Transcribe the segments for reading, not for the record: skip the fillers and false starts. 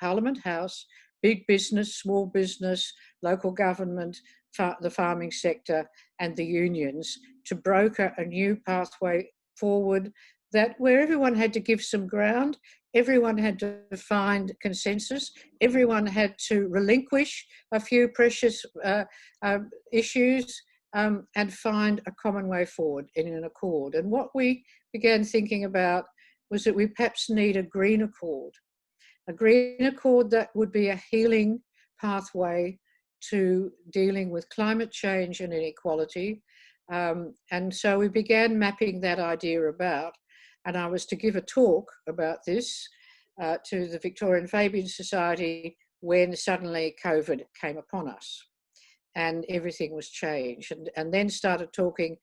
Parliament House, big business, small business, local government, the farming sector and the unions to broker a new pathway forward that where everyone had to give some ground, everyone had to find consensus, everyone had to relinquish a few precious issues and find a common way forward in an accord. And what we began thinking about was that we perhaps need a green accord that would be a healing pathway to dealing with climate change and inequality. And so we began mapping that idea about, and I was to give a talk about this to the Victorian Fabian Society when suddenly COVID came upon us and everything was changed, and then started talking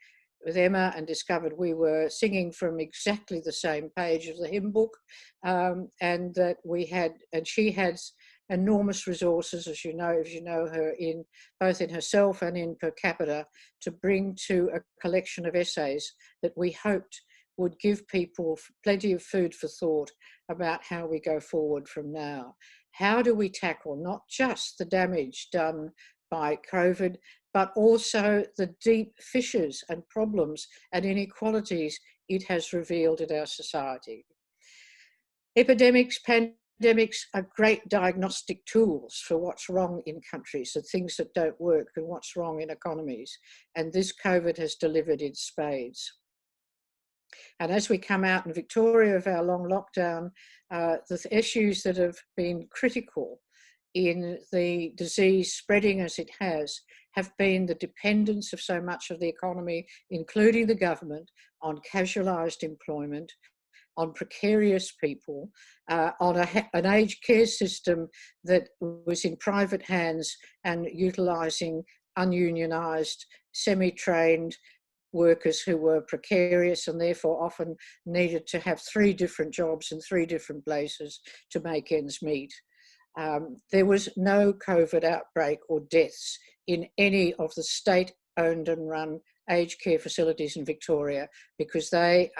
with Emma and discovered we were singing from exactly the same page of the hymn book, and that we had, and she has enormous resources, as you know her, in both in herself and in per capita, to bring to a collection of essays that we hoped would give people plenty of food for thought about how we go forward from now. How do we tackle not just the damage done by COVID, but also the deep fissures and problems and inequalities it has revealed in our society? Epidemics, pandemics are great diagnostic tools for what's wrong in countries, the things that don't work and what's wrong in economies. And this COVID has delivered in spades. And as we come out in Victoria of our long lockdown, the issues that have been critical in the disease spreading as it has have been the dependence of so much of the economy, including the government, on casualised employment, on precarious people, on an aged care system that was in private hands and utilising ununionised, semi-trained workers who were precarious and therefore often needed to have 3 different jobs in 3 different places to make ends meet. There was no COVID outbreak or deaths in any of the state-owned and run aged care facilities in Victoria because they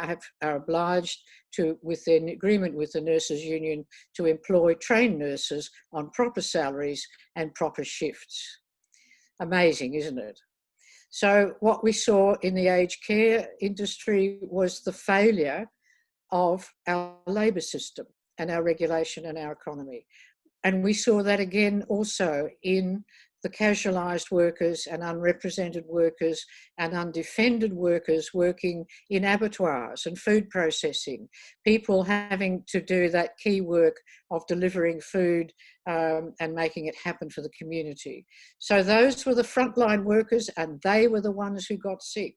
are obliged to, with their agreement with the nurses union, to employ trained nurses on proper salaries and proper shifts. Amazing, isn't it? So what we saw in the aged care industry was the failure of our labour system and our regulation and our economy. And we saw that again also in the casualised workers and unrepresented workers and undefended workers working in abattoirs and food processing, people having to do that key work of delivering food and making it happen for the community. So those were the frontline workers and they were the ones who got sick.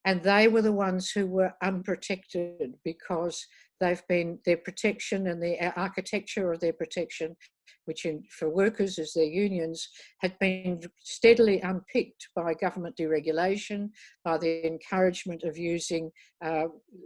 And they were the ones who were unprotected because they've been, their protection and the architecture of their protection, which for workers is their unions, had been steadily unpicked by government deregulation, by the encouragement of using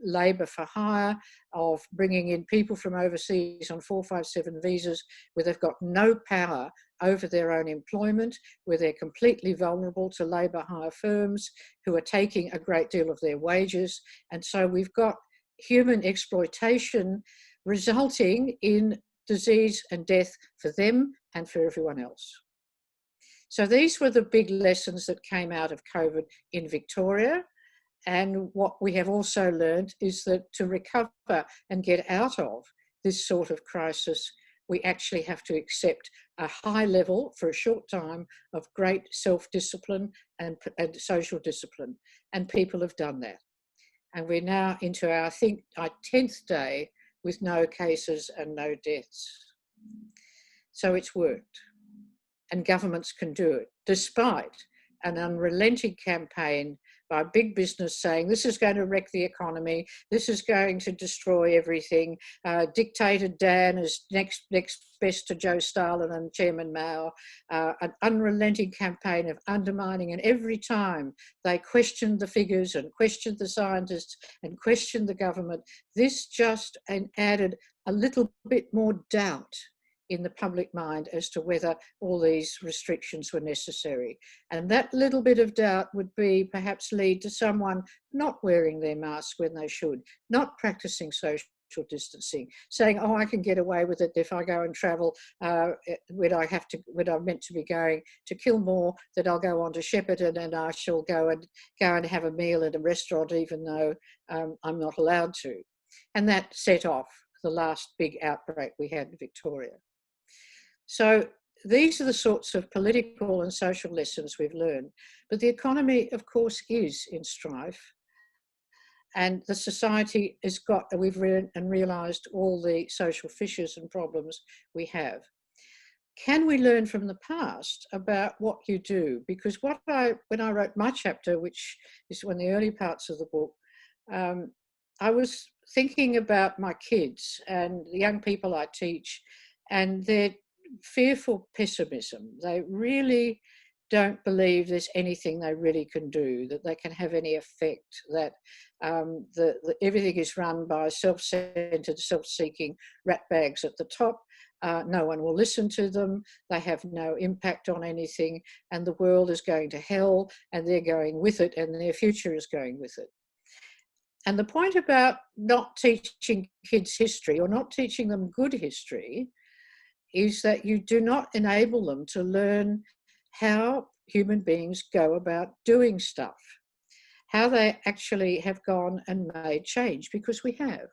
labour for hire, of bringing in people from overseas on 457 visas where they've got no power over their own employment, where they're completely vulnerable to labour hire firms who are taking a great deal of their wages. And so we've got human exploitation resulting in disease and death for them and for everyone else. So these were the big lessons that came out of COVID in Victoria. And what we have also learned is that to recover and get out of this sort of crisis, we actually have to accept a high level for a short time of great self-discipline and social discipline. And people have done that. And we're now into our 10th day with no cases and no deaths. So it's worked. And governments can do it, despite an unrelenting campaign by big business saying this is going to wreck the economy, this is going to destroy everything. Dictator Dan is next best to Joe Stalin and Chairman Mao. An unrelenting campaign of undermining, and every time they questioned the figures and questioned the scientists and questioned the government, this just added a little bit more doubt in the public mind as to whether all these restrictions were necessary. And that little bit of doubt would perhaps lead to someone not wearing their mask when they should, not practicing social distancing, saying, oh, I can get away with it if I go and travel when I'm meant to be going to Kilmore, that I'll go on to Shepparton and I shall go and have a meal at a restaurant, even though I'm not allowed to. And that set off the last big outbreak we had in Victoria. So these are the sorts of political and social lessons we've learned. But the economy, of course, is in strife. And the society we've read and realised all the social fissures and problems we have. Can we learn from the past about what you do? Because when I wrote my chapter, which is one of the early parts of the book, I was thinking about my kids and the young people I teach and their fearful pessimism. They really don't believe there's anything they really can do, that they can have any effect, that everything is run by self-centered, self-seeking ratbags at the top. No one will listen to them. They have no impact on anything, and the world is going to hell, and they're going with it, and their future is going with it. And the point about not teaching kids history or not teaching them good history is that you do not enable them to learn how human beings go about doing stuff, how they actually have gone and made change, because we have.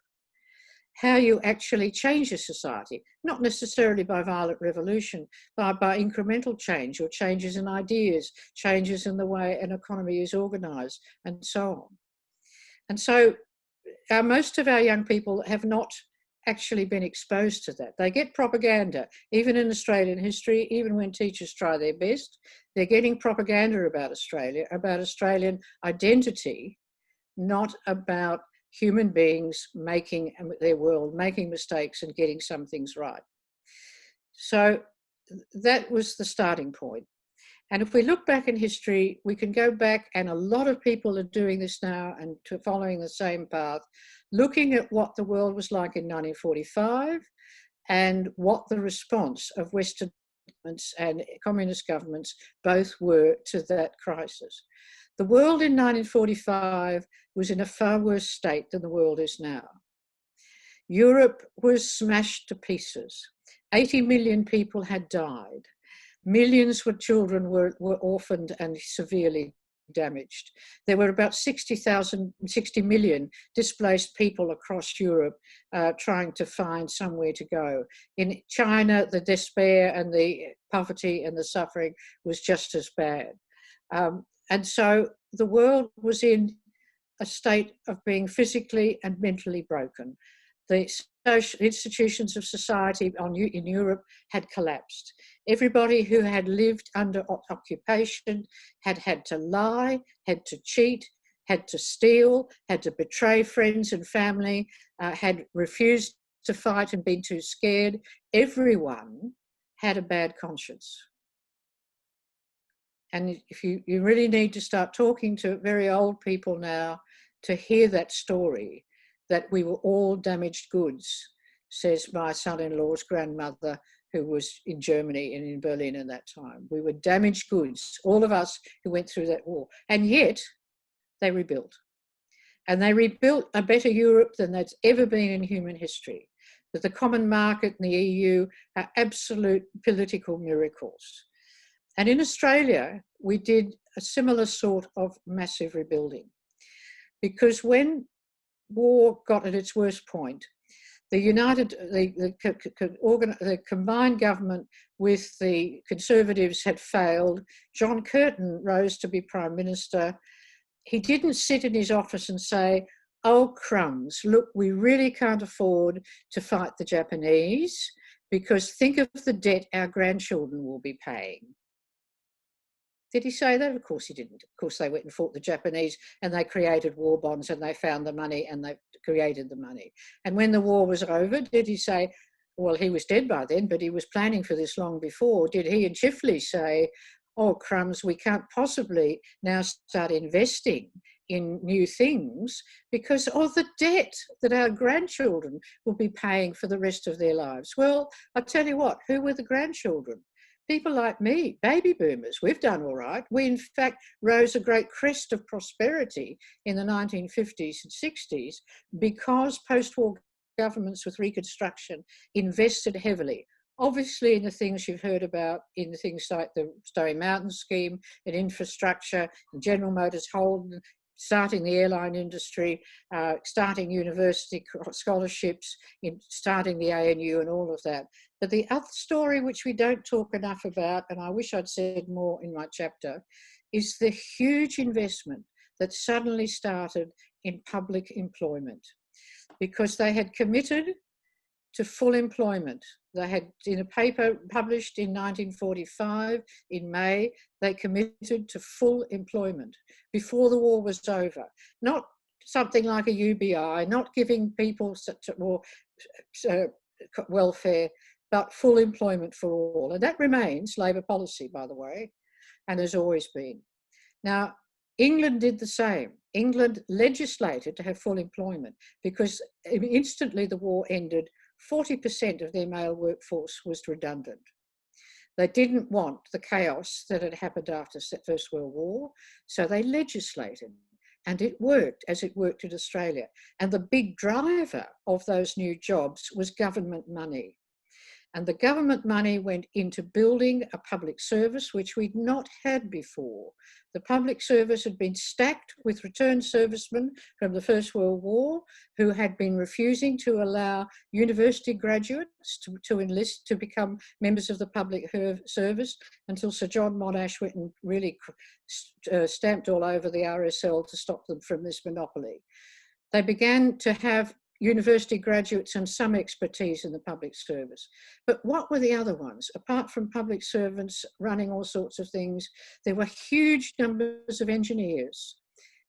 How you actually change a society, not necessarily by violent revolution, but by incremental change or changes in ideas, changes in the way an economy is organised, and so on. And so most of our young people have not actually been exposed to that. They get propaganda, even in Australian history, even when teachers try their best, they're getting propaganda about Australia, about Australian identity, not about human beings making their world, making mistakes and getting some things right. So that was the starting point. And if we look back in history, we can go back, and a lot of people are doing this now and following the same path, looking at what the world was like in 1945 and what the response of Western governments and communist governments both were to that crisis. The world in 1945 was in a far worse state than the world is now. Europe was smashed to pieces. 80 million people had died. Millions of children were orphaned and severely damaged. There were about 60 million displaced people across Europe trying to find somewhere to go. In China, the despair and the poverty and the suffering was just as bad. And so the world was in a state of being physically and mentally broken. The social institutions of society in Europe had collapsed. Everybody who had lived under occupation had to lie, had to cheat, had to steal, had to betray friends and family, had refused to fight and been too scared. Everyone had a bad conscience. And if you really need to start talking to very old people now to hear that story, that we were all damaged goods, says my son-in-law's grandmother, who was in Germany and in Berlin at that time. We were damaged goods, all of us who went through that war. And yet they rebuilt. And they rebuilt a better Europe than that's ever been in human history. That the common market and the EU are absolute political miracles. And in Australia, we did a similar sort of massive rebuilding. Because when war got at its worst point, the combined government with the Conservatives had failed. John Curtin rose to be Prime Minister. He didn't sit in his office and say, oh, crumbs, look, we really can't afford to fight the Japanese because think of the debt our grandchildren will be paying. Did he say that? Of course he didn't. Of course they went and fought the Japanese and they created war bonds and they found the money and they created the money. And when the war was over, did he say, well, he was dead by then, but he was planning for this long before. Did he and Chifley say, oh, crumbs, we can't possibly now start investing in new things because of the debt that our grandchildren will be paying for the rest of their lives? Well, I'll tell you what, who were the grandchildren? People like me, baby boomers, we've done all right. We, in fact, rose a great crest of prosperity in the 1950s and 60s because post-war governments with Reconstruction invested heavily, obviously in the things you've heard about, in the things like the Story Mountain scheme, in infrastructure, in General Motors Holden, starting the airline industry, starting university scholarships, in starting the ANU and all of that. But the other story which we don't talk enough about, and I wish I'd said more in my chapter, is the huge investment that suddenly started in public employment, because they had committed to full employment. They had, in a paper published in 1945, in May, they committed to full employment before the war was over. Not something like a UBI, not giving people more welfare, but full employment for all. And that remains Labor policy, by the way, and has always been. Now, England did the same. England legislated to have full employment because instantly the war ended, 40% of their male workforce was redundant. They didn't want the chaos that had happened after the First World War, so they legislated. And it worked, as it worked in Australia. And the big driver of those new jobs was government money. And the government money went into building a public service, which we'd not had before. The public service had been stacked with returned servicemen from the First World War who had been refusing to allow university graduates to enlist to become members of the public service until Sir John Monash went and really stamped all over the RSL to stop them from this monopoly. They began to have university graduates and some expertise in the public service. But what were the other ones? Apart from public servants running all sorts of things, there were huge numbers of engineers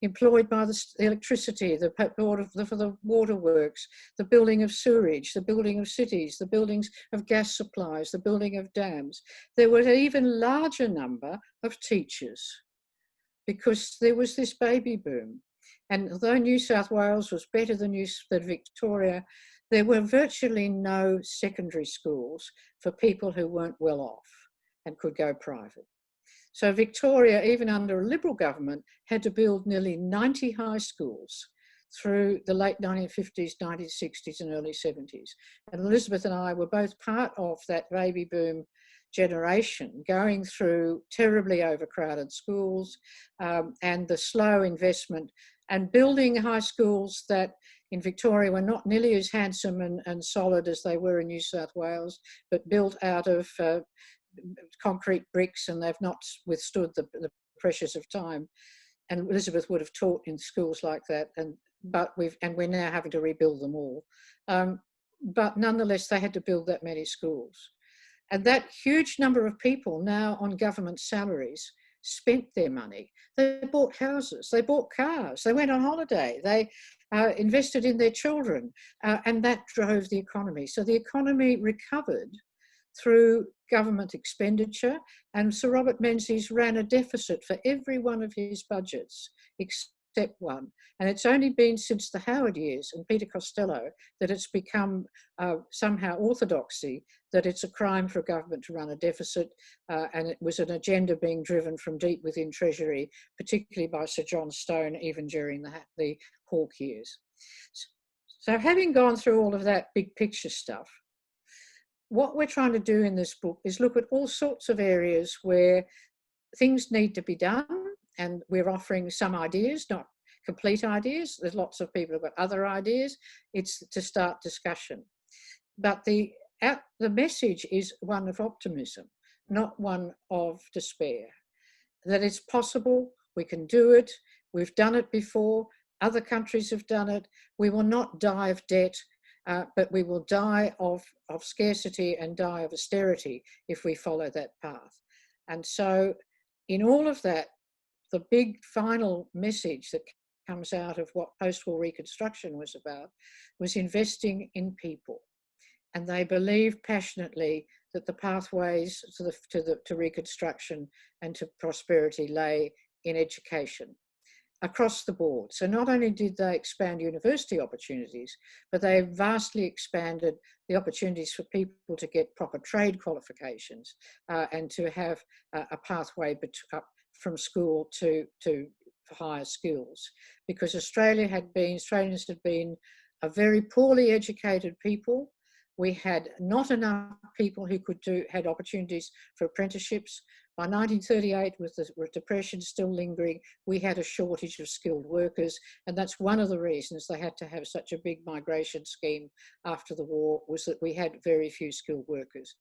employed by the electricity, the waterworks, the building of sewerage, the building of cities, the buildings of gas supplies, the building of dams. There was an even larger number of teachers because there was this baby boom. And although New South Wales was better than Victoria, there were virtually no secondary schools for people who weren't well off and could go private. So Victoria, even under a Liberal government, had to build nearly 90 high schools through the late 1950s, 1960s and early 70s. And Elizabeth and I were both part of that baby boom generation, going through terribly overcrowded schools and the slow investment and building high schools that in Victoria were not nearly as handsome and solid as they were in New South Wales, but built out of concrete bricks, and they've not withstood the pressures of time. And Elizabeth would have taught in schools like that, but we're now having to rebuild them all. But nonetheless, they had to build that many schools. And that huge number of people now on government salaries spent their money. They bought houses, they bought cars, they went on holiday, they invested in their children, and that drove the economy. So the economy recovered through government expenditure, and Sir Robert Menzies ran a deficit for every one of his budgets except one. And it's only been since the Howard years and Peter Costello that it's become somehow orthodoxy that it's a crime for a government to run a deficit, and it was an agenda being driven from deep within Treasury, particularly by Sir John Stone, even during the Hawke years. So having gone through all of that big picture stuff, what we're trying to do in this book is look at all sorts of areas where things need to be done, and we're offering some ideas, not complete ideas. There's lots of people who've got other ideas. It's to start discussion. But the message is one of optimism, not one of despair. That it's possible, we can do it, we've done it before, other countries have done it. We will not die of debt, but we will die of scarcity and die of austerity if we follow that path. And so in all of that, the big final message that comes out of what post-war reconstruction was about was investing in people. And they believe passionately that the pathways to reconstruction and to prosperity lay in education across the board. So not only did they expand university opportunities, but they vastly expanded the opportunities for people to get proper trade qualifications and to have a pathway up from school to higher skills. Because Australians had been a very poorly educated people. We had not enough people who had opportunities for apprenticeships. By 1938, with the Depression still lingering, we had a shortage of skilled workers, and that's one of the reasons they had to have such a big migration scheme after the war, was that we had very few skilled workers.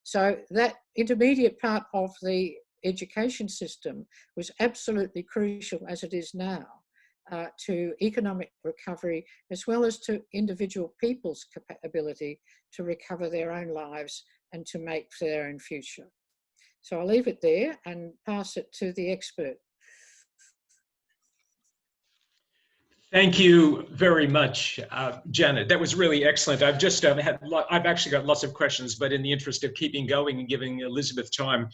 So that intermediate part of the education system was absolutely crucial, as it is now, to economic recovery, as well as to individual people's ability to recover their own lives and to make for their own future. So I'll leave it there and pass it to the expert. Thank you very much, Janet. That was really excellent. I've just I've actually got lots of questions, but in the interest of keeping going and giving Elizabeth time,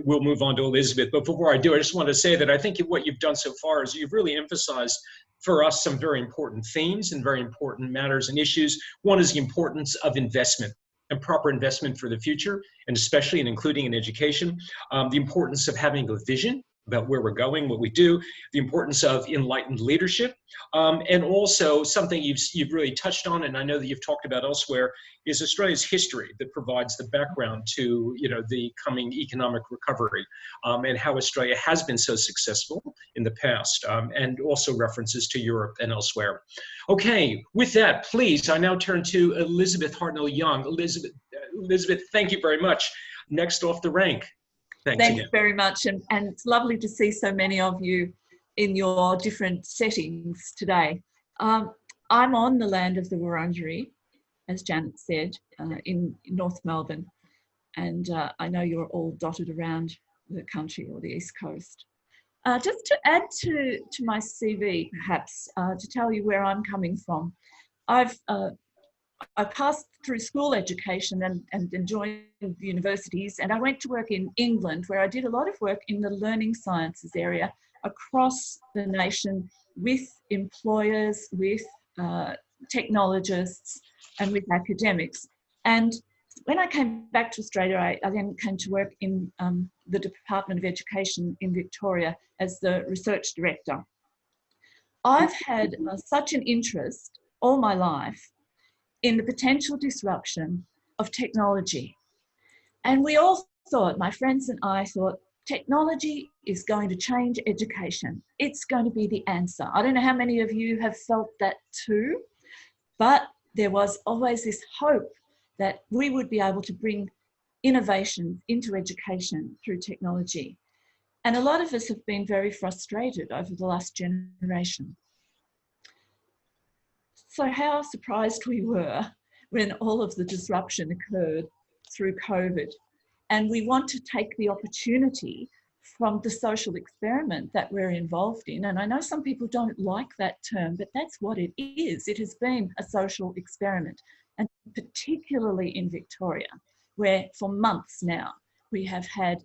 we'll move on to Elizabeth. But before I do, I just want to say that I think what you've done so far is you've really emphasized for us some very important themes and very important matters and issues. One is the importance of investment and proper investment for the future, and especially and including in education. The importance of having a vision about where we're going, what we do, the importance of enlightened leadership, and also something you've really touched on, and I know that you've talked about elsewhere, is Australia's history that provides the background to the coming economic recovery, and how Australia has been so successful in the past, and also references to Europe and elsewhere. Okay, with that, please, I now turn to Elizabeth Hartnell-Young. Elizabeth, thank you very much. Next off the rank. Thanks very much, and it's lovely to see so many of you in your different settings today. I'm on the land of the Wurundjeri, as Janet said, in North Melbourne, and I know you're all dotted around the country or the East Coast. Just to add to my CV, perhaps, to tell you where I'm coming from, I passed through school education and joined the universities, and I went to work in England, where I did a lot of work in the learning sciences area across the nation with employers, with technologists, and with academics. And when I came back to Australia, I then came to work in the Department of Education in Victoria as the research director. I've had such an interest all my life in the potential disruption of technology. And we all thought, my friends and I thought, technology is going to change education. It's going to be the answer. I don't know how many of you have felt that too, but there was always this hope that we would be able to bring innovation into education through technology. And a lot of us have been very frustrated over the last generation. So how surprised we were when all of the disruption occurred through COVID. And we want to take the opportunity from the social experiment that we're involved in. And I know some people don't like that term, but that's what it is. It has been a social experiment, and particularly in Victoria, where for months now, we have had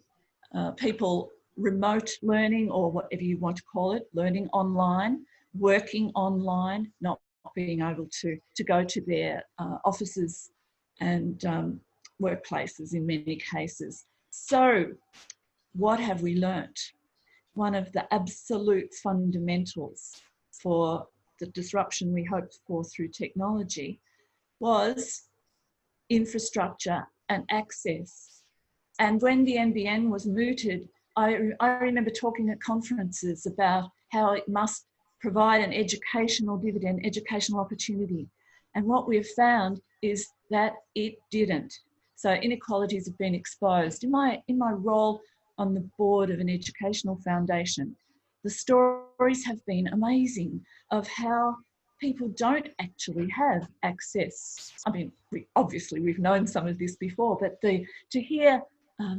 people remote learning, or whatever you want to call it, learning online, working online, not being able to go to their offices and workplaces in many cases. So what have we learnt? One of the absolute fundamentals for the disruption we hoped for through technology was infrastructure and access. And when the NBN was mooted, I remember talking at conferences about how it must provide an educational dividend, educational opportunity. And what we've found is that it didn't. So inequalities have been exposed. In my role on the board of an educational foundation, the stories have been amazing of how people don't actually have access. I mean, obviously we've known some of this before, but to hear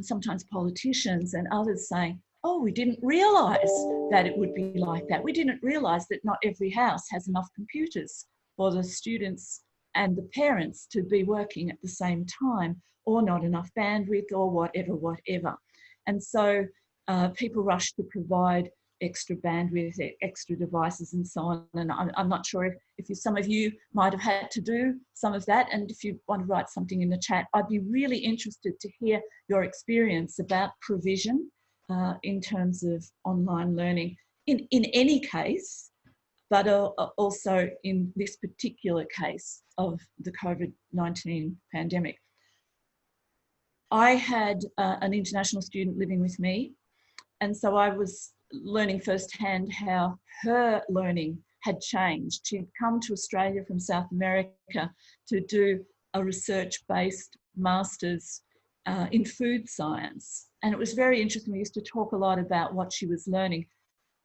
sometimes politicians and others saying, oh, we didn't realise that it would be like that. We didn't realise that not every house has enough computers for the students and the parents to be working at the same time, or not enough bandwidth, or whatever. And so people rush to provide extra bandwidth, extra devices and so on. And I'm not sure if some of you might have had to do some of that. And if you want to write something in the chat, I'd be really interested to hear your experience about provision in terms of online learning. In any case, but also in this particular case of the COVID-19 pandemic. I had an international student living with me, and so I was learning firsthand how her learning had changed. She'd come to Australia from South America to do a research-based master's in food science. And it was very interesting. We used to talk a lot about what she was learning.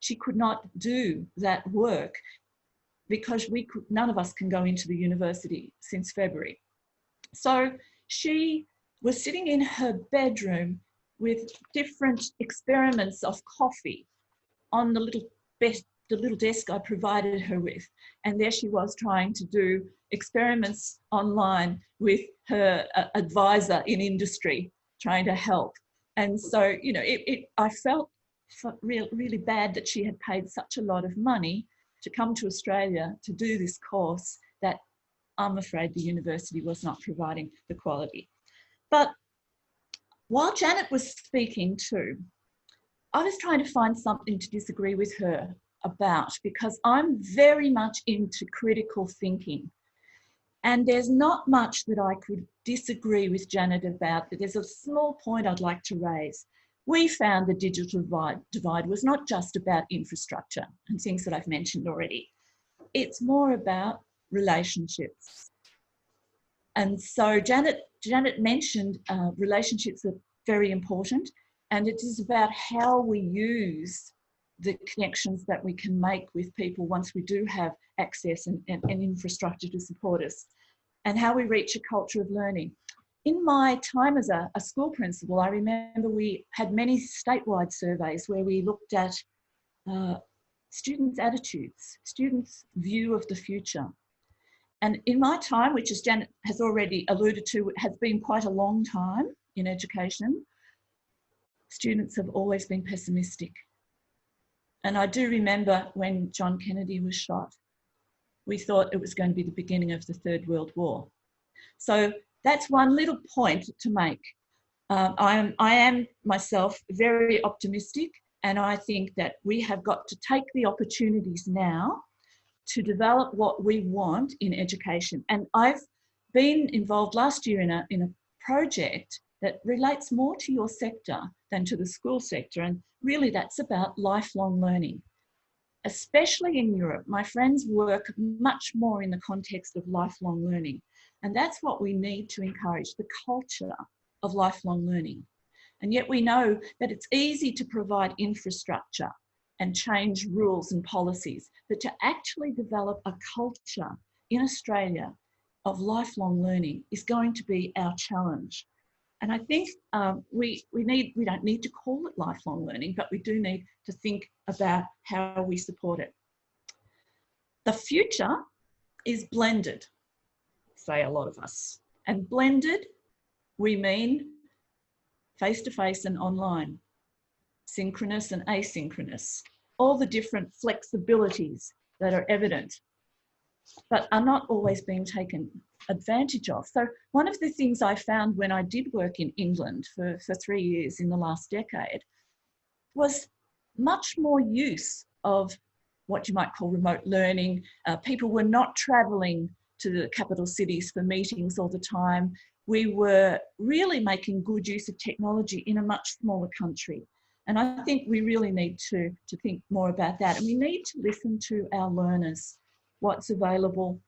She could not do that work because none of us can go into the university since February. So she was sitting in her bedroom with different experiments of coffee on the little desk I provided her with. And there she was trying to do experiments online with her advisor in industry, trying to help. And so, you know, I felt really bad that she had paid such a lot of money to come to Australia to do this course that I'm afraid the university was not providing the quality. But while Janet was speaking too, I was trying to find something to disagree with her about, because I'm very much into critical thinking. And there's not much that I could disagree with Janet about, but there's a small point I'd like to raise. We found the digital divide was not just about infrastructure and things that I've mentioned already. It's more about relationships. And so Janet mentioned relationships are very important, and it is about how we use the connections that we can make with people once we do have access and infrastructure to support us, and how we reach a culture of learning. In my time as a school principal, I remember we had many statewide surveys where we looked at students' attitudes, students' view of the future. And in my time, which as Janet has already alluded to, it has been quite a long time in education, students have always been pessimistic. And I do remember when John Kennedy was shot, we thought it was going to be the beginning of the Third World War. So that's one little point to make. I am myself very optimistic, and I think that we have got to take the opportunities now to develop what we want in education. And I've been involved last year in a project that relates more to your sector than to the school sector. And really that's about lifelong learning. Especially in Europe, my friends work much more in the context of lifelong learning. And that's what we need to encourage, the culture of lifelong learning. And yet we know that it's easy to provide infrastructure and change rules and policies, but to actually develop a culture in Australia of lifelong learning is going to be our challenge. And I think we don't need to call it lifelong learning, but we do need to think about how we support it. The future is blended, say a lot of us. And blended, we mean face-to-face and online, synchronous and asynchronous, all the different flexibilities that are evident, but are not always being taken advantage of. So one of the things I found when I did work in England for 3 years in the last decade was much more use of what you might call remote learning. People were not traveling to the capital cities for meetings all the time. We were really making good use of technology in a much smaller country. And I think we really need to think more about that. And we need to listen to our learners, what's available.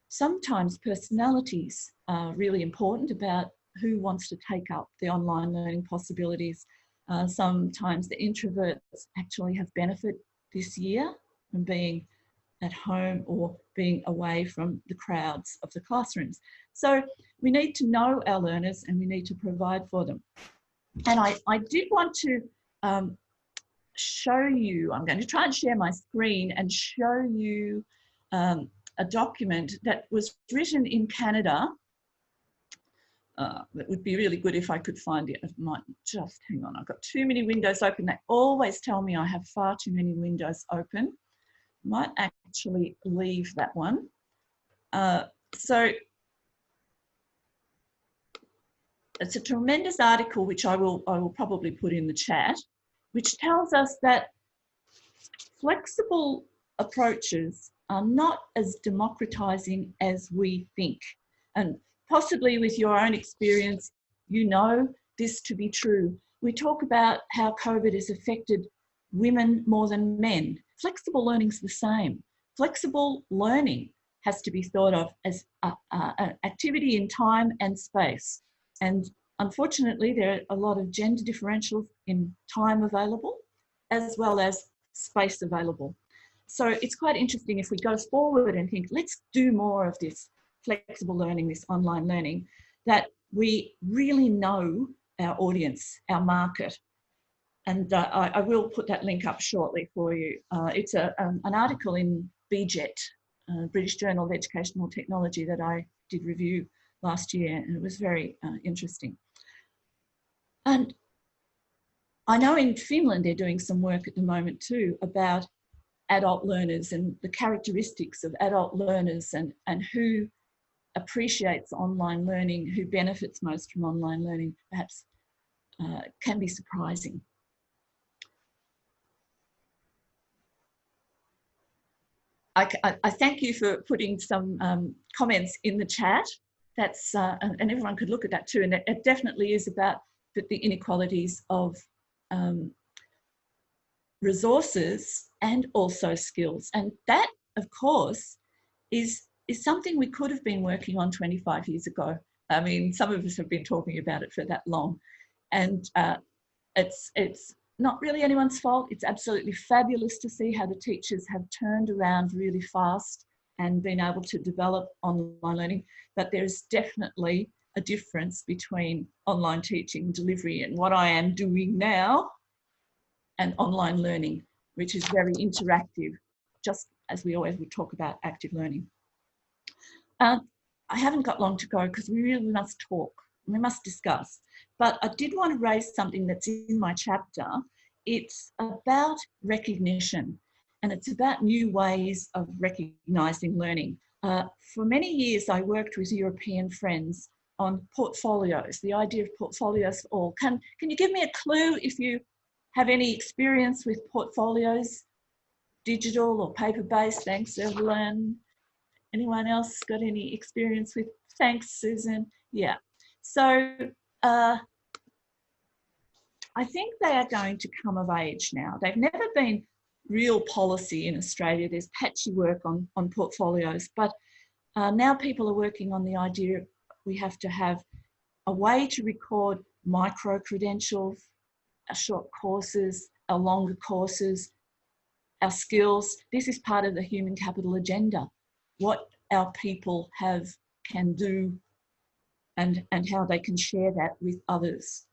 Sometimes personalities are really important about who wants to take up the online learning possibilities. Sometimes the introverts actually have benefit this year from being at home or being away from the crowds of the classrooms. So we need to know our learners and we need to provide for them. And I did want to show you, I'm going to try and share my screen and show you a document that was written in Canada. That would be really good if I could find it. I might just, hang on, I've got too many windows open. They always tell me I have far too many windows open. Might actually leave that one. So it's a tremendous article, which I will probably put in the chat, which tells us that flexible approaches are not as democratizing as we think. And possibly with your own experience, you know this to be true. We talk about how COVID has affected women more than men. Flexible learning is the same. Flexible learning has to be thought of as an activity in time and space. And unfortunately, there are a lot of gender differentials in time available as well as space available. So it's quite interesting if we go forward and think, let's do more of this flexible learning, this online learning, that we really know our audience, our market. And I will put that link up shortly for you. It's an article in BJET, British Journal of Educational Technology, that I did review last year, and it was very interesting. And I know in Finland they're doing some work at the moment too about adult learners and the characteristics of adult learners and who appreciates online learning, who benefits most from online learning, perhaps can be surprising. I thank you for putting some comments in the chat. That's and everyone could look at that too. And it definitely is about the inequalities of resources and also skills. And that, of course, is something we could have been working on 25 years ago. I mean, some of us have been talking about it for that long. And it's not really anyone's fault. It's absolutely fabulous to see how the teachers have turned around really fast and been able to develop online learning. But there's definitely a difference between online teaching delivery and what I am doing now and online learning, which is very interactive, just as we always would talk about active learning. I haven't got long to go because we really must talk. We must discuss. But I did want to raise something that's in my chapter. It's about recognition, and it's about new ways of recognising learning. For many years, I worked with European friends on portfolios, the idea of portfolios for all. Can you give me a clue if you have any experience with portfolios, digital or paper-based? Thanks, Evelyn. Anyone else got any experience with? Thanks, Susan. Yeah. So I think they are going to come of age now. They've never been real policy in Australia. There's patchy work on portfolios, but now people are working on the idea we have to have a way to record micro-credentials, our short courses, our longer courses, our skills. This is part of the human capital agenda, what our people can do and how they can share that with others.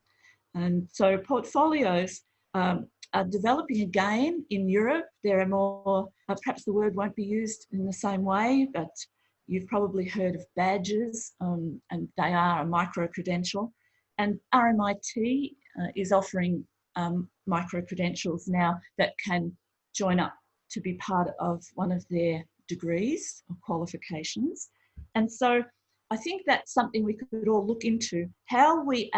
And so portfolios are developing again in Europe. There are more, perhaps the word won't be used in the same way, but you've probably heard of badges, and they are a micro-credential. And RMIT is offering micro-credentials now that can join up to be part of one of their degrees or qualifications. And so I think that's something we could all look into, how we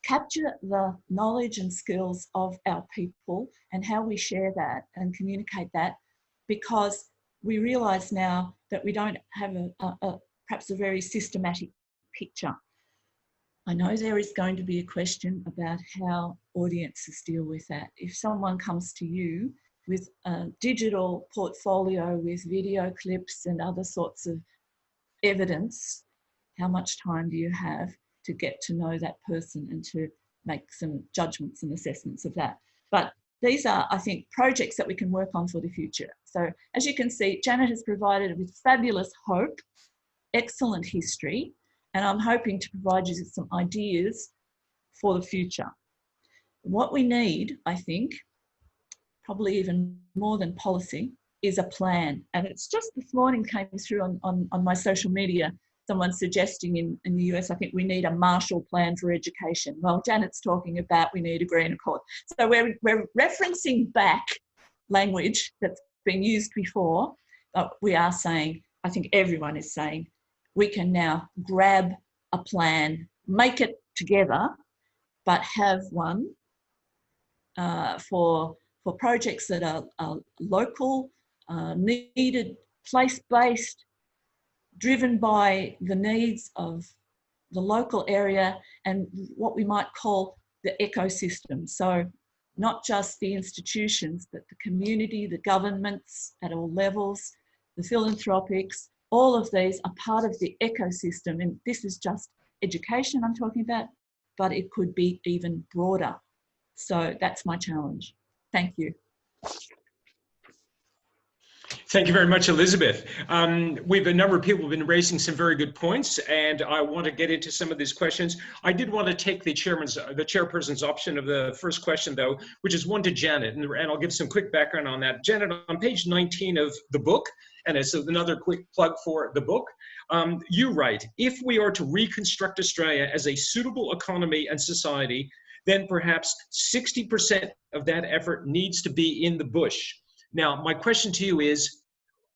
capture the knowledge and skills of our people and how we share that and communicate that, because we realise now that we don't have perhaps a very systematic picture. I know there is going to be a question about how audiences deal with that. If someone comes to you with a digital portfolio with video clips and other sorts of evidence, how much time do you have to get to know that person and to make some judgments and assessments of that? But these are, I think, projects that we can work on for the future. So as you can see, Janet has provided with fabulous hope, excellent history, and I'm hoping to provide you with some ideas for the future. What we need, I think, probably even more than policy, is a plan. And it's just this morning came through on my social media, someone suggesting in the US, I think we need a Marshall Plan for education. Well, Janet's talking about we need a Green Accord. So we're referencing back language that's been used before, but we are saying, I think everyone is saying, we can now grab a plan, make it together, but have one for projects that are local, needed, place-based, driven by the needs of the local area and what we might call the ecosystem. So not just the institutions, but the community, the governments at all levels, the philanthropics, all of these are part of the ecosystem. And this is just education I'm talking about, but it could be even broader. So that's my challenge. Thank you. Thank you very much, Elizabeth. We've a number of people have been raising some very good points, and I want to get into some of these questions. I did want to take the chairperson's option of the first question, though, which is one to Janet, and I'll give some quick background on that. Janet, on page 19 of the book, and it's another quick plug for the book, you write, if we are to reconstruct Australia as a suitable economy and society, then perhaps 60% of that effort needs to be in the bush. Now, my question to you is,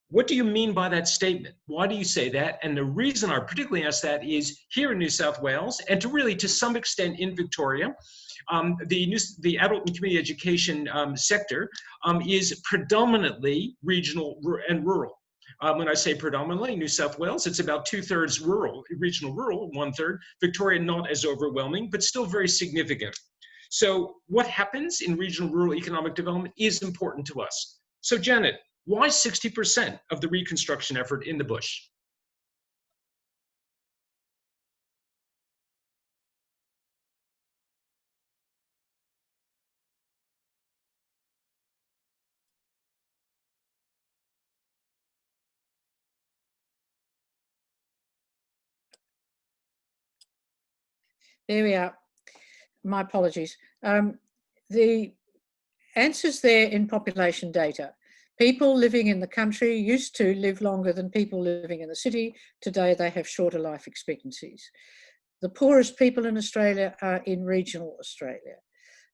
what do you mean by that statement? Why do you say that? And the reason I particularly ask that is here in New South Wales, and to some extent in Victoria, the adult and community education sector is predominantly regional and rural. When I say predominantly, New South Wales, it's about 2/3 rural, regional rural, 1/3. Victoria, not as overwhelming, but still very significant. So what happens in regional rural economic development is important to us. So Janet, why 60% of the reconstruction effort in the bush? There we are. My apologies. The answer's there in population data. People living in the country used to live longer than people living in the city. Today, they have shorter life expectancies. The poorest people in Australia are in regional Australia.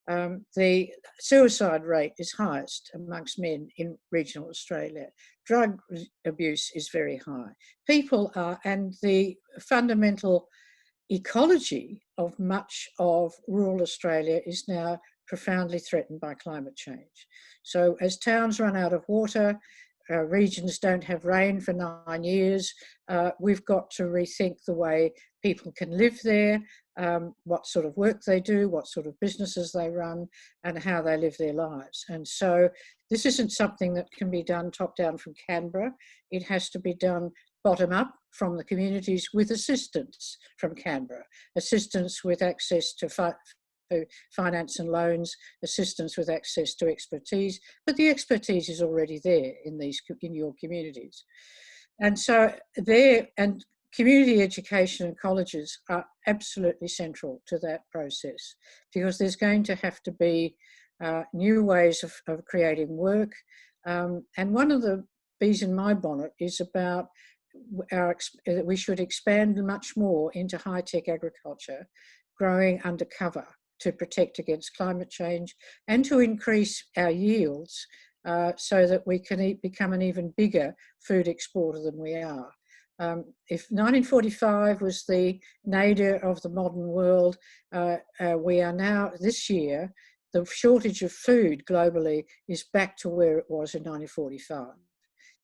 The suicide rate is highest amongst men in regional Australia. Drug abuse is very high. People are, and the fundamental ecology of much of rural Australia is now profoundly threatened by climate change. So as towns run out of water, regions don't have rain for 9 years, we've got to rethink the way people can live there, what sort of work they do, what sort of businesses they run, and how they live their lives. And so this isn't something that can be done top down from Canberra. It has to be done bottom up from the communities with assistance from Canberra, assistance with access to finance and loans, assistance with access to expertise, but the expertise is already there in your communities. And so community education and colleges are absolutely central to that process, because there's going to have to be new ways of creating work. And one of the bees in my bonnet is about that we should expand much more into high-tech agriculture, growing undercover to protect against climate change and to increase our yields so that we can become an even bigger food exporter than we are. If 1945 was the nadir of the modern world, we are now, this year, the shortage of food globally is back to where it was in 1945.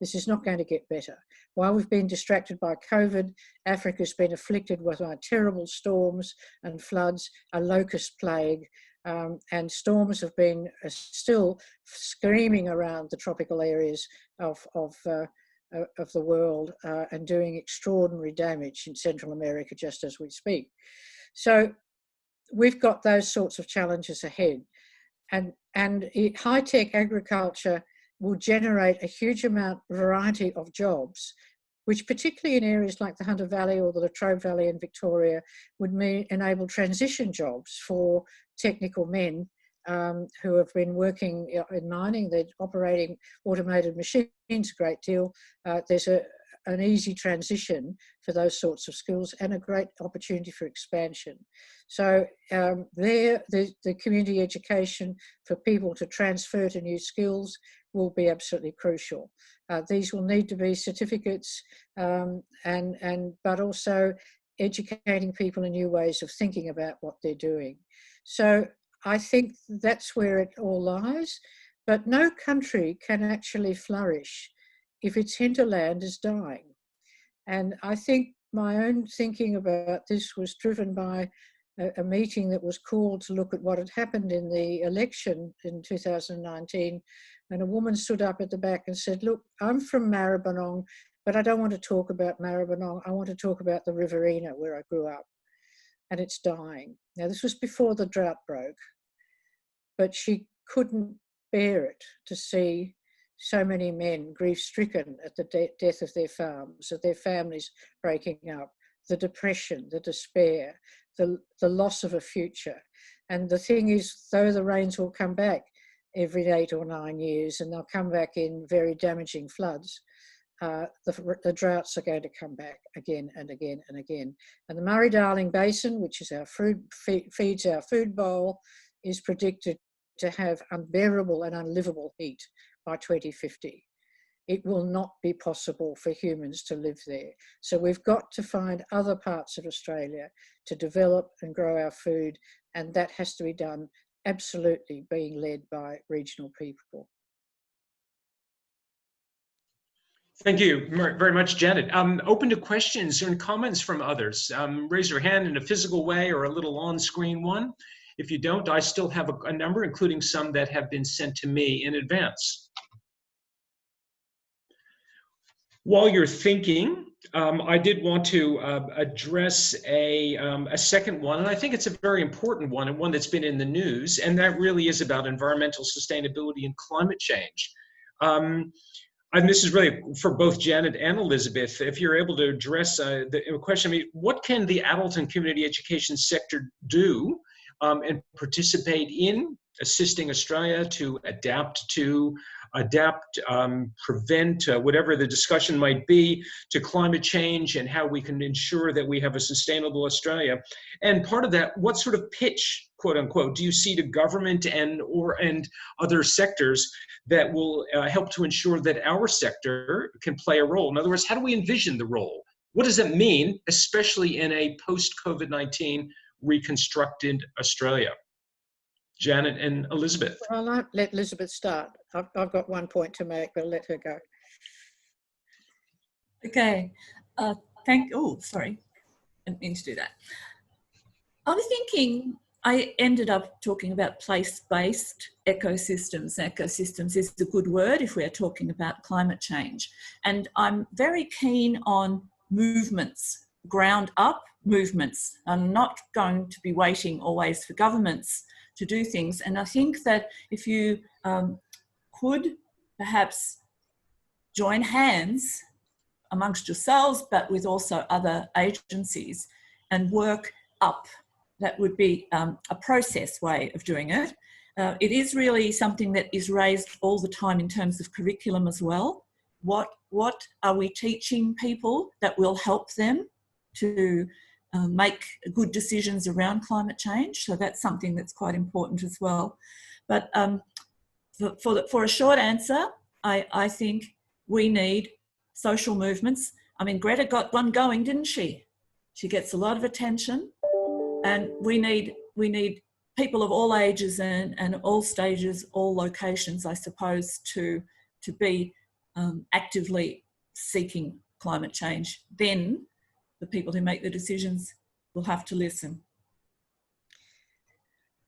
This is not going to get better. While we've been distracted by COVID, Africa's been afflicted with terrible storms and floods, a locust plague, and storms have been still screaming around the tropical areas of the world and doing extraordinary damage in Central America just as we speak. So we've got those sorts of challenges ahead. And high-tech agriculture will generate a huge variety of jobs, which particularly in areas like the Hunter Valley or the Latrobe Valley in Victoria would enable transition jobs for technical men who have been working in mining. They're operating automated machines a great deal. There's an easy transition for those sorts of skills and a great opportunity for expansion. So the community education for people to transfer to new skills will be absolutely crucial. These will need to be certificates, but also educating people in new ways of thinking about what they're doing. So I think that's where it all lies. But no country can actually flourish if its hinterland is dying. And I think my own thinking about this was driven by a meeting that was called to look at what had happened in the election in 2019, and a woman stood up at the back and said, look, I'm from Maribyrnong, but I don't want to talk about Maribyrnong. I want to talk about the Riverina where I grew up, and it's dying. Now, this was before the drought broke, but she couldn't bear it to see so many men grief-stricken at the death of their farms, of their families breaking up, the depression, the despair, the loss of a future. And the thing is, though the rains will come back every 8 or 9 years, and they'll come back in very damaging floods, the droughts are going to come back again and again and again. And the Murray-Darling Basin, which is our feeds our food bowl, is predicted to have unbearable and unlivable heat by 2050. It will not be possible for humans to live there. So we've got to find other parts of Australia to develop and grow our food, and that has to be done absolutely being led by regional people. Thank you very much, Janet. Open to questions and comments from others. Raise your hand in a physical way or a little on-screen one. If you don't, I still have a number, including some that have been sent to me in advance. While you're thinking, I did want to address a second one, and I think it's a very important one, and one that's been in the news, and that really is about environmental sustainability and climate change. And this is really for both Janet and Elizabeth. If you're able to address the question, I mean, what can the adult and community education sector do and participate in assisting Australia to adapt, prevent, whatever the discussion might be, to climate change, and how we can ensure that we have a sustainable Australia? And part of that, what sort of pitch, quote unquote, do you see to government and other sectors that will help to ensure that our sector can play a role? In other words, how do we envision the role? What does that mean, especially in a post-COVID-19 reconstructed Australia? Janet and Elizabeth. Well, I'll let Elizabeth start. I've got one point to make, but I'll let her go. Okay. Sorry. I didn't mean to do that. I was thinking, I ended up talking about place-based ecosystems. Ecosystems is a good word if we're talking about climate change. And I'm very keen on movements, ground up movements. I'm not going to be waiting always for governments to do things. And I think that if you could perhaps join hands amongst yourselves, but with also other agencies, and work up, that would be a process way of doing it. It is really something that is raised all the time in terms of curriculum as well. What are we teaching people that will help them to make good decisions around climate change? So that's something that's quite important as well. But for a short answer, I think we need social movements. I mean, Greta got one going, didn't she? She gets a lot of attention, and we need people of all ages and all stages, all locations, I suppose, to be actively seeking climate change. Then the people who make the decisions will have to listen.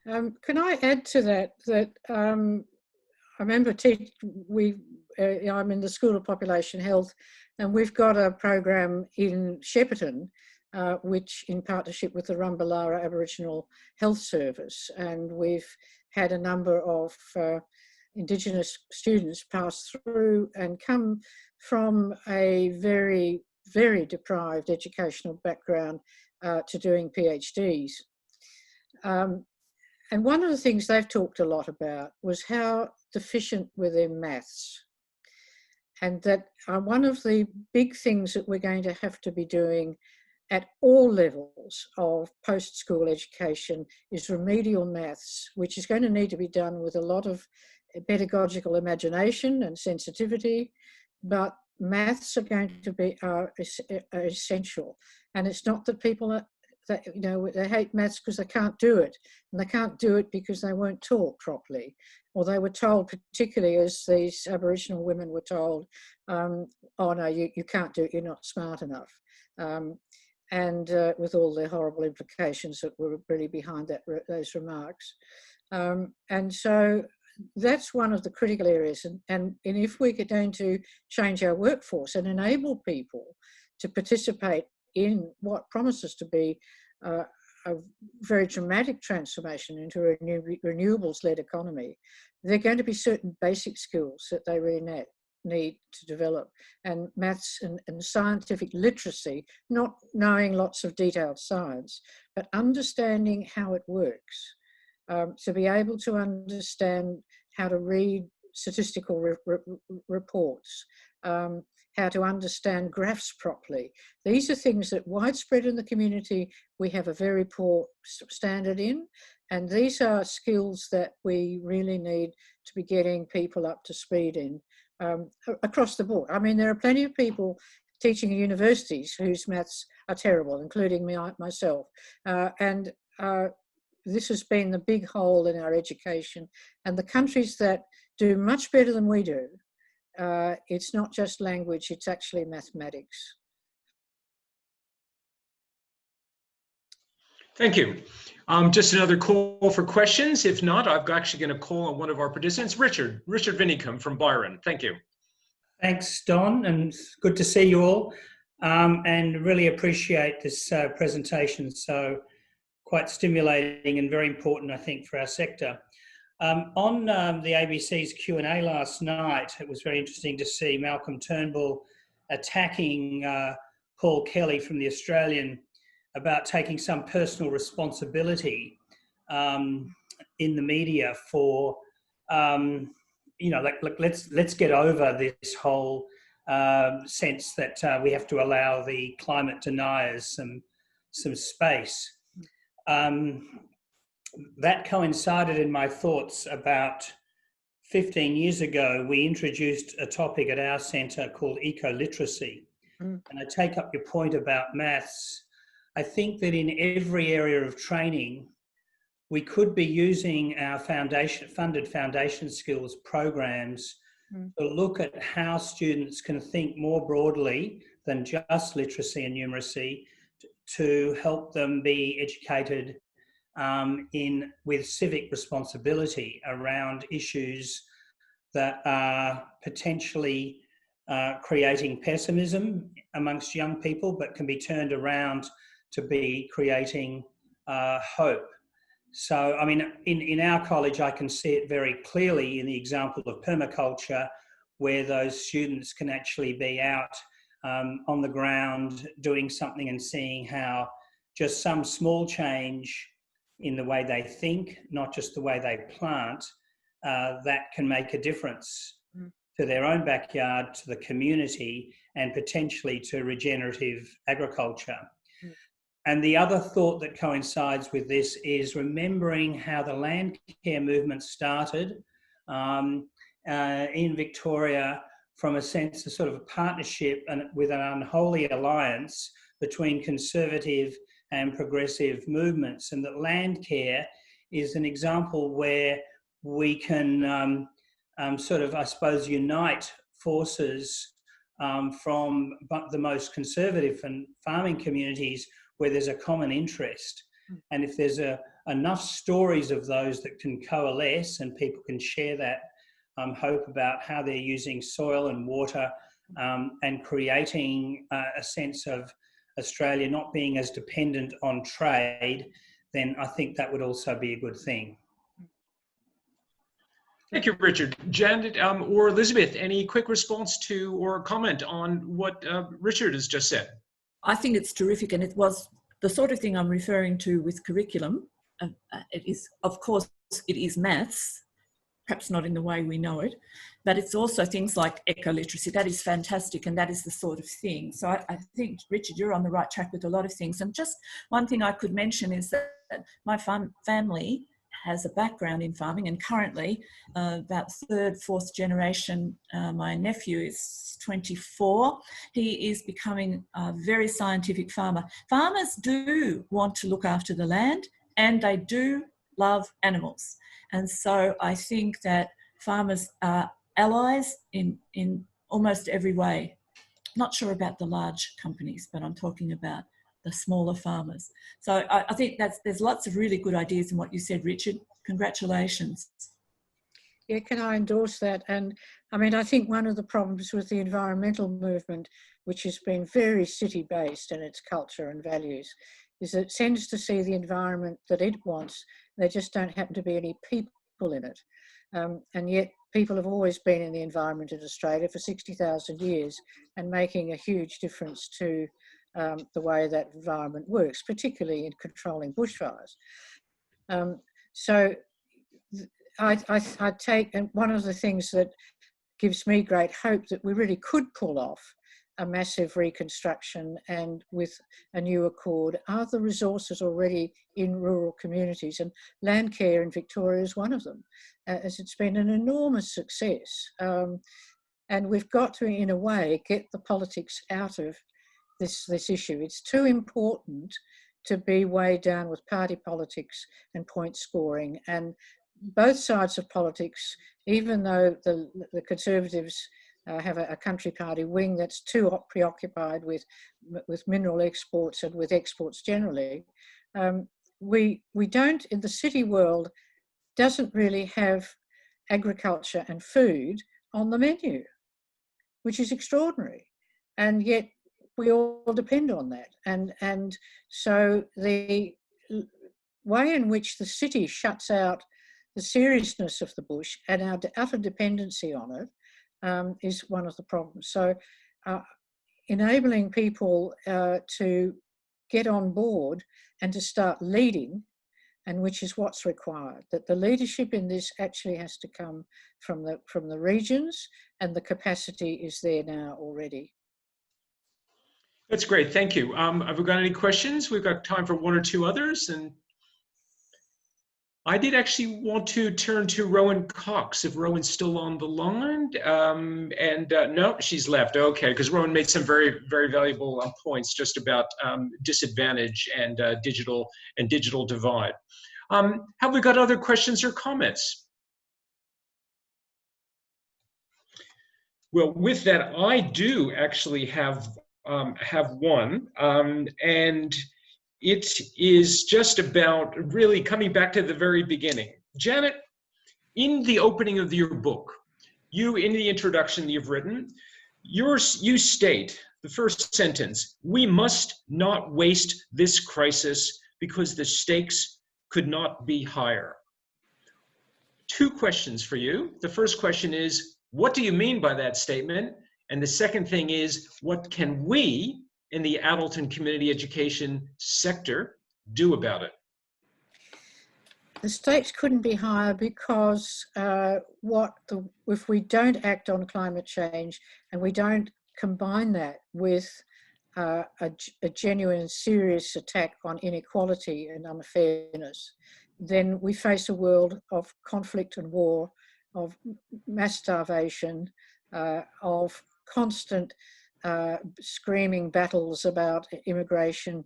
Can I add to that, I remember I'm in the School of Population Health, and we've got a program in Shepparton, which in partnership with the Rumballara Aboriginal Health Service, and we've had a number of Indigenous students pass through and come from a very, very deprived educational background to doing PhDs. And one of the things they've talked a lot about was how deficient were their maths. And that one of the big things that we're going to have to be doing at all levels of post-school education is remedial maths, which is going to need to be done with a lot of pedagogical imagination and sensitivity, but maths are going to be are essential. And it's not that people they hate maths because they can't do it, and they can't do it because they won't talk properly, or they were told, particularly as these Aboriginal women were told, oh no, you can't do it, you're not smart enough, and with all the horrible implications that were really behind those remarks. And so that's one of the critical areas, and if we're going to change our workforce and enable people to participate in what promises to be a very dramatic transformation into a renewables-led economy, there are going to be certain basic skills that they really need to develop, and maths and scientific literacy, not knowing lots of detailed science, but understanding how it works, to be able to understand how to read statistical reports, how to understand graphs properly. These are things that widespread in the community we have a very poor standard in, and these are skills that we really need to be getting people up to speed in across the board. I mean, there are plenty of people teaching in universities whose maths are terrible, including myself, and this has been the big hole in our education. And the countries that do much better than we do, it's not just language, it's actually mathematics. Thank you. Just another call for questions. If not, I'm actually going to call on one of our participants, Richard Vinicum from Byron. Thank you. Thanks, Don, and good to see you all, and really appreciate this presentation. So quite stimulating and very important, I think, for our sector. On the ABC's Q&A last night, it was very interesting to see Malcolm Turnbull attacking Paul Kelly from The Australian about taking some personal responsibility in the media for, let's get over this whole sense that we have to allow the climate deniers some space. That coincided in my thoughts about 15 years ago. We introduced a topic at our centre called eco-literacy. And I take up your point about maths. I think that in every area of training, we could be using our funded foundation skills programs to look at how students can think more broadly than just literacy and numeracy, to help them be educated with civic responsibility around issues that are potentially creating pessimism amongst young people, but can be turned around to be creating hope. So, I mean, in our college, I can see it very clearly in the example of permaculture, where those students can actually be out on the ground doing something and seeing how just some small change in the way they think, not just the way they plant, that can make a difference to their own backyard, to the community, and potentially to regenerative agriculture. And the other thought that coincides with this is remembering how the land care movement started in Victoria from a sense of sort of a partnership and with an unholy alliance between conservative and progressive movements, and that land care is an example where we can sort of, I suppose, unite forces from the most conservative and farming communities where there's a common interest. And if there's enough stories of those that can coalesce and people can share that hope about how they're using soil and water and creating a sense of Australia not being as dependent on trade, then I think that would also be a good thing. Thank you, Richard. Janet or Elizabeth, any quick response to or comment on what Richard has just said? I think it's terrific, and it was the sort of thing I'm referring to with curriculum. It is, of course, it is maths, perhaps not in the way we know it, but it's also things like eco-literacy. That is fantastic, and that is the sort of thing. So I think, Richard, you're on the right track with a lot of things. And just one thing I could mention is that my family has a background in farming, and currently about third, fourth generation, my nephew is 24. He is becoming a very scientific farmer. Farmers do want to look after the land, and they do love animals. And so I think that farmers are allies in almost every way. Not sure about the large companies, but I'm talking about the smaller farmers. So I think there's lots of really good ideas in what you said, Richard. Congratulations. Yeah, can I endorse that? And I mean, I think one of the problems with the environmental movement, which has been very city-based in its culture and values, is that it tends to see the environment that it wants. There just don't happen to be any people in it. And yet people have always been in the environment in Australia for 60,000 years and making a huge difference to the way that environment works, particularly in controlling bushfires. So I take, and one of the things that gives me great hope that we really could pull off a massive reconstruction and with a new accord are the resources already in rural communities, and land care in Victoria is one of them, as it's been an enormous success. And we've got to, in a way, get the politics out of this issue. It's too important to be weighed down with party politics and point scoring. And both sides of politics, even though the Conservatives have a country party wing that's too preoccupied with mineral exports and with exports generally, we don't, in the city world, doesn't really have agriculture and food on the menu, which is extraordinary. And yet we all depend on that. And so the way in which the city shuts out the seriousness of the bush and our utter dependency on it is one of the problems. So enabling people to get on board and to start leading, and which is what's required, that the leadership in this actually has to come from the regions, and the capacity is there now already. That's great, thank you. Have we got any questions? We've got time for one or two others, and I did actually want to turn to Rowan Cox, if Rowan's still on the line. No, she's left. Okay, because Rowan made some very, very valuable points just about disadvantage and digital divide. Have we got other questions or comments? Well, with that, I do actually have one, and it is just about really coming back to the very beginning. Janet, in the opening of your book, in the introduction you've written, you state, the first sentence, "We must not waste this crisis because the stakes could not be higher." Two questions for you. The first question is, what do you mean by that statement? And the second thing is, what can we in the adult and community education sector do about it? The stakes couldn't be higher because if we don't act on climate change and we don't combine that with a genuine, serious attack on inequality and unfairness, then we face a world of conflict and war, of mass starvation, of constant screaming battles about immigration.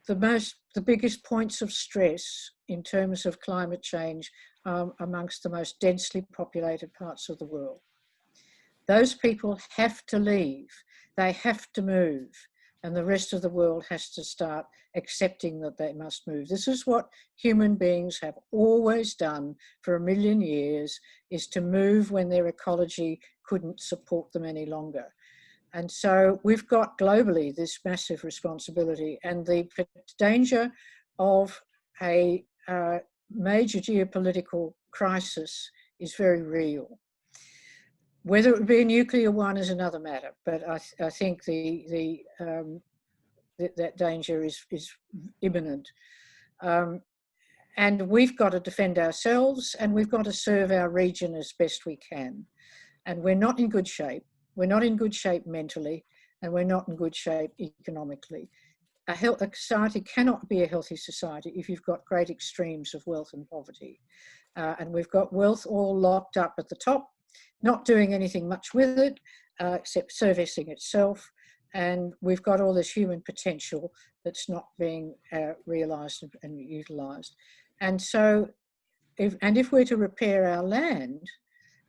The biggest points of stress in terms of climate change are amongst the most densely populated parts of the world. Those people have to leave, they have to move, and the rest of the world has to start accepting that they must move. This is what human beings have always done for 1 million years, is to move when their ecology couldn't support them any longer. And so we've got globally this massive responsibility, and the danger of a major geopolitical crisis is very real. Whether it would be a nuclear one is another matter, but I think that danger is imminent. And we've got to defend ourselves, and we've got to serve our region as best we can. And we're not in good shape. We're not in good shape mentally, and we're not in good shape economically. a society cannot be a healthy society if you've got great extremes of wealth and poverty. And we've got wealth all locked up at the top, not doing anything much with it, except servicing itself. And we've got all this human potential that's not being realised and utilised. And so, if we're to repair our land,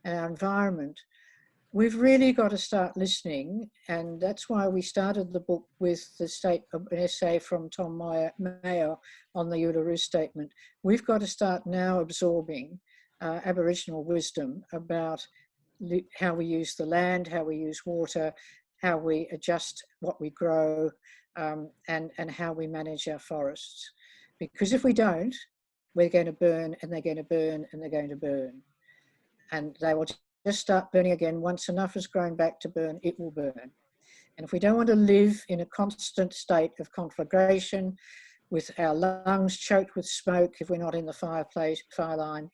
our environment, we've really got to start listening. And that's why we started the book with an essay from Tom Mayo on the Uluru Statement. We've got to start now absorbing Aboriginal wisdom about how we use the land, how we use water, how we adjust what we grow, and how we manage our forests. Because if we don't, we're going to burn, and they're going to burn, and they're going to burn. And they will just start burning again. Once enough has grown back to burn, it will burn. And if we don't want to live in a constant state of conflagration, with our lungs choked with smoke if we're not in the fire line,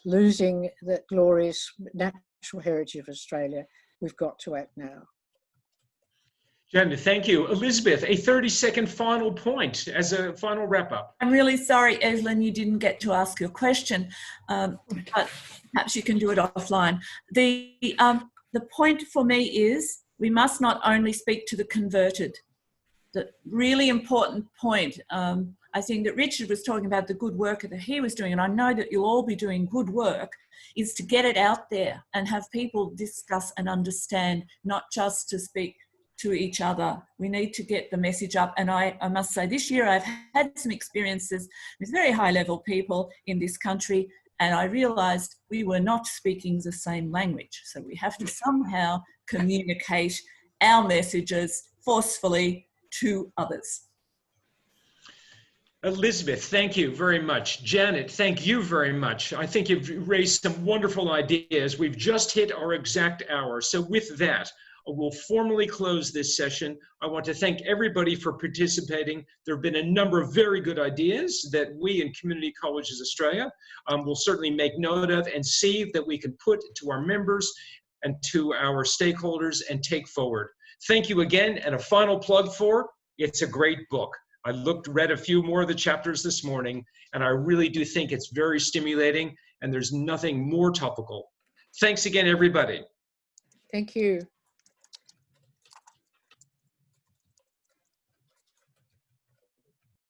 losing the glorious natural heritage of Australia, we've got to act now. Janet, thank you. Elizabeth, a 30-second final point as a final wrap-up. I'm really sorry, Evelyn, you didn't get to ask your question, but perhaps you can do it offline. The point for me is we must not only speak to the converted. The really important point, I think that Richard was talking about the good work that he was doing, and I know that you'll all be doing good work, is to get it out there and have people discuss and understand, not just to speak to each other. We need to get the message up. And I must say, this year I've had some experiences with very high level people in this country, and I realised we were not speaking the same language. So we have to somehow communicate our messages forcefully to others. Elizabeth, thank you very much. Janet, thank you very much. I think you've raised some wonderful ideas. We've just hit our exact hour. So with that, we'll formally close this session. I want to thank everybody for participating. There have been a number of very good ideas that we in Community Colleges Australia will certainly make note of and see that we can put to our members and to our stakeholders and take forward. Thank you again, and a final plug for, it's a great book. I read a few more of the chapters this morning, and I really do think it's very stimulating, and there's nothing more topical. Thanks again, everybody. Thank you.